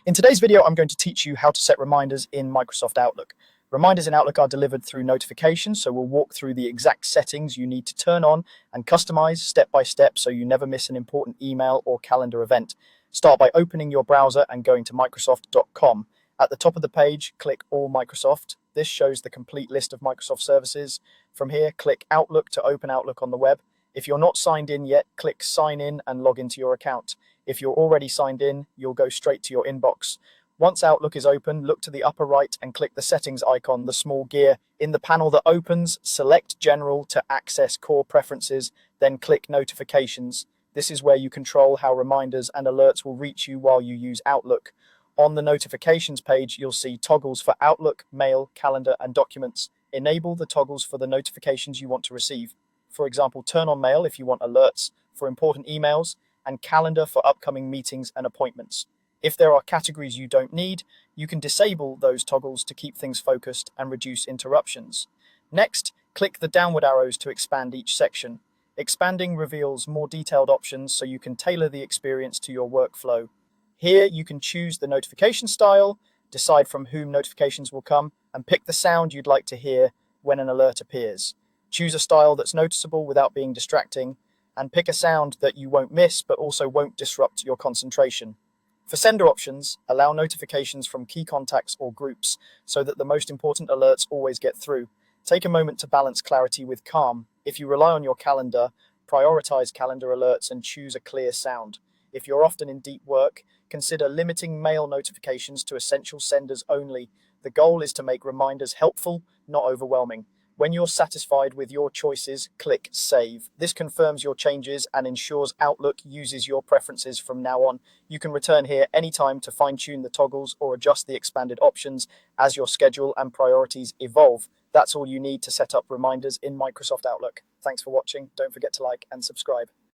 In today's video, I'm going to teach you how to set reminders in Microsoft Outlook. Reminders in Outlook are delivered through notifications, so we'll walk through the exact settings you need to turn on and customize step by step so you never miss an important email or calendar event. Start by opening your browser and going to Microsoft.com. At the top of the page, click All Microsoft. This shows the complete list of Microsoft services. From here, click Outlook to open Outlook on the web. If you're not signed in yet, click Sign In and log into your account. If you're already signed in, you'll go straight to your inbox. Once Outlook is open, look to the upper right and click the settings icon, the small gear. In the panel that opens, select General to access core preferences, then click Notifications. This is where you control how reminders and alerts will reach you while you use Outlook. On the notifications page, you'll see toggles for Outlook, Mail, Calendar, and Documents. Enable the toggles for the notifications you want to receive. For example, turn on Mail if you want alerts for important emails, and Calendar for upcoming meetings and appointments. If there are categories you don't need, you can disable those toggles to keep things focused and reduce interruptions. Next, click the downward arrows to expand each section. Expanding reveals more detailed options so you can tailor the experience to your workflow. Here you can choose the notification style, decide from whom notifications will come, and pick the sound you'd like to hear when an alert appears. Choose a style that's noticeable without being distracting, and pick a sound that you won't miss but also won't disrupt your concentration. For sender options, allow notifications from key contacts or groups so that the most important alerts always get through. Take a moment to balance clarity with calm. If you rely on your calendar, prioritize calendar alerts and choose a clear sound. If you're often in deep work, consider limiting mail notifications to essential senders only. The goal is to make reminders helpful, not overwhelming. When you're satisfied with your choices, click Save. This confirms your changes and ensures Outlook uses your preferences from now on. You can return here anytime to fine-tune the toggles or adjust the expanded options as your schedule and priorities evolve. That's all you need to set up reminders in Microsoft Outlook. Thanks for watching. Don't forget to like and subscribe.